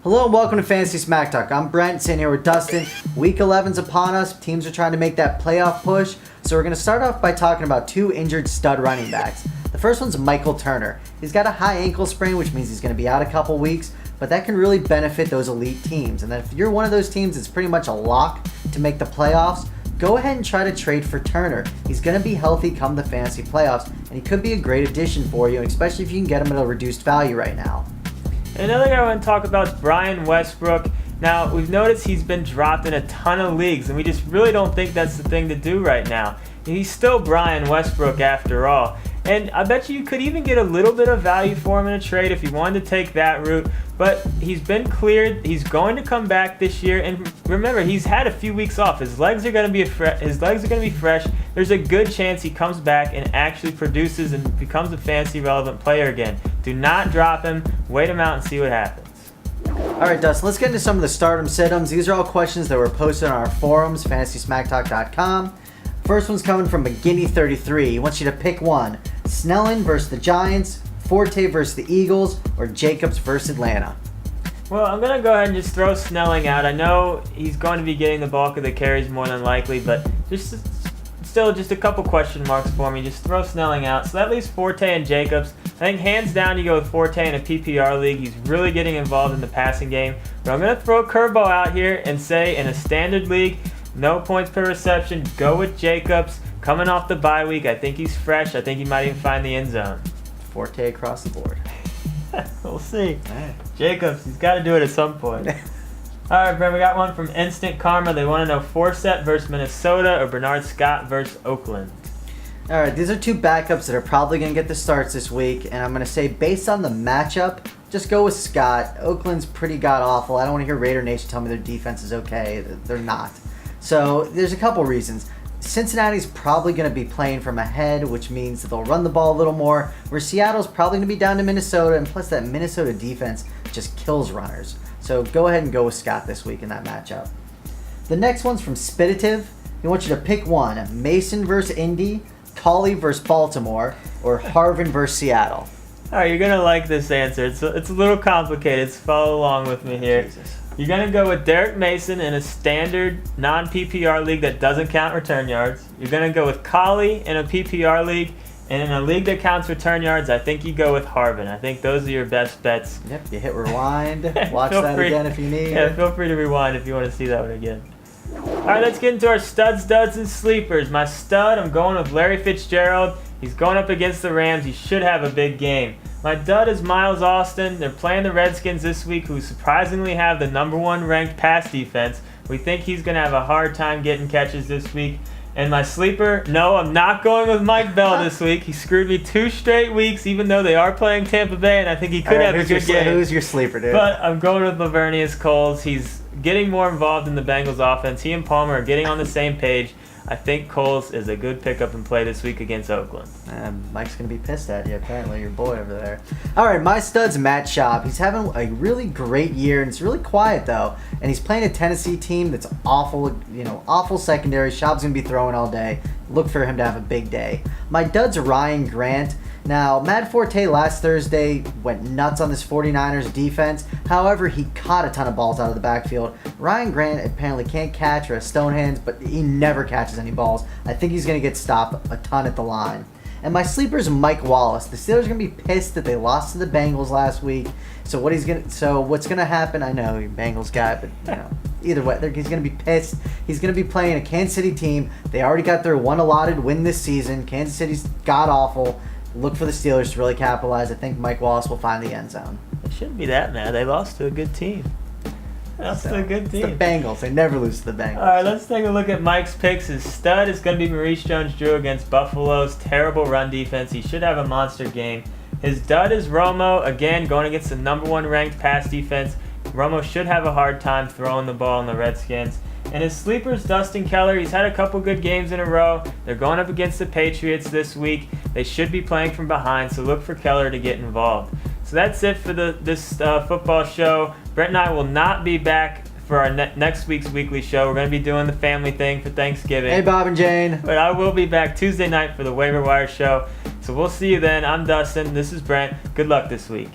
Hello and welcome to Fantasy Smack Talk. I'm Brent, sitting here with Dustin. Week 11's upon us. Teams are trying to make that playoff push. So we're going to start off by talking about two injured stud running backs. The first one's Michael Turner. He's got a high ankle sprain, which means he's going to be out a couple weeks, but that can really benefit those elite teams. And then if you're one of those teams that's pretty much a lock to make the playoffs, go ahead and try to trade for Turner. He's going to be healthy come the fantasy playoffs, and he could be a great addition for you, especially if you can get him at a reduced value right now. Another guy I want to talk about is Brian Westbrook. Now, we've noticed he's been dropped in a ton of leagues, and we just really don't think that's the thing to do right now. He's still Brian Westbrook after all. And I bet you could even get a little bit of value for him in a trade if you wanted to take that route. But he's been cleared. He's going to come back this year. And remember, he's had a few weeks off. His legs are going to be fresh. There's a good chance he comes back and actually produces and becomes a fantasy relevant player again. Do not drop him. Wait him out and see what happens. All right, Dustin, let's get into some of the stardom sedums. These are all questions that were posted on our forums, fantasysmacktalk.com. First one's coming from McGinney33. He wants you to pick one. Snelling versus the Giants, Forte versus the Eagles, or Jacobs versus Atlanta. Well, I'm going to go ahead and just throw Snelling out. I know he's going to be getting the bulk of the carries more than likely, but still just a couple question marks for me. Just throw Snelling out. So that leaves Forte and Jacobs. I think hands down you go with Forte in a PPR league. He's really getting involved in the passing game. But I'm going to throw a curveball out here and say in a standard league, no points per reception, go with Jacobs. Coming off the bye week, I think he's fresh. I think he might even find the end zone. Forte across the board. We'll see. Jacobs, he's got to do it at some point. All right, Brent, we got one from Instant Karma. They want to know Forsett versus Minnesota or Bernard Scott versus Oakland. All right, these are two backups that are probably going to get the starts this week, and I'm going to say based on the matchup, just go with Scott. Oakland's pretty god-awful. I don't want to hear Raider Nation tell me their defense is okay. They're not. So there's a couple reasons. Cincinnati's probably going to be playing from ahead, which means that they'll run the ball a little more, where Seattle's probably going to be down to Minnesota, and plus that Minnesota defense just kills runners. So go ahead and go with Scott this week in that matchup. The next one's from Spitative. He wants you to pick one. Mason versus Indy, Colley versus Baltimore, or Harvin versus Seattle. All right, you're going to like this answer. It's a little complicated, so follow along with me here. Jesus. You're going to go with Derek Mason in a standard non-PPR league that doesn't count return yards. You're going to go with Colley in a PPR league. And in a league that counts return yards, I think you go with Harvin. I think those are your best bets. Yep, you hit rewind. Watch that again if you need. Yeah, feel free to rewind if you want to see that one again. All right, let's get into our studs, duds, and sleepers. My stud, I'm going with Larry Fitzgerald. He's going up against the Rams. He should have a big game. My dud is Miles Austin. They're playing the Redskins this week, who surprisingly have the #1 ranked pass defense. We think he's going to have a hard time getting catches this week. And my sleeper, no, I'm not going with Mike Bell this week. He screwed me 2 straight weeks, even though they are playing Tampa Bay, and I think he could have a good game. Who's your sleeper, dude? But I'm going with Lavernius Coles. He's getting more involved in the Bengals offense. He and Palmer are getting on the same page. I think Coles is a good pickup and play this week against Oakland. Mike's going to be pissed at you, apparently, your boy over there. All right, my stud's Matt Schaub. He's having a really great year, and it's really quiet, though. And he's playing a Tennessee team that's awful, awful secondary. Schaub's going to be throwing all day. Look for him to have a big day. My dud's Ryan Grant. Now, Matt Forte last Thursday went nuts on this 49ers defense. However, he caught a ton of balls out of the backfield. Ryan Grant apparently can't catch or has stone hands, but he never catches any balls. I think he's going to get stopped a ton at the line. And my sleeper is Mike Wallace. The Steelers are going to be pissed that they lost to the Bengals last week. So what's going to happen? I know you're a Bengals guy, but either way, he's going to be pissed. He's going to be playing a Kansas City team. They already got their one allotted win this season. Kansas City's god-awful. Look for the Steelers to really capitalize. I think Mike Wallace will find the end zone. It shouldn't be that mad. They lost to a good team. That's a good team. It's the Bengals. They never lose to the Bengals. All right, let's take a look at Mike's picks. His stud is going to be Maurice Jones-Drew against Buffalo's terrible run defense. He should have a monster game. His dud is Romo, again, going against the #1 ranked pass defense. Romo should have a hard time throwing the ball on the Redskins. And his sleeper's Dustin Keller. He's had a couple good games in a row. They're going up against the Patriots this week. They should be playing from behind, so look for Keller to get involved. So that's it for this football show. Brent and I will not be back for our next week's weekly show. We're going to be doing the family thing for Thanksgiving. Hey, Bob and Jane. But I will be back Tuesday night for the Waiver Wire show. So we'll see you then. I'm Dustin. This is Brent. Good luck this week.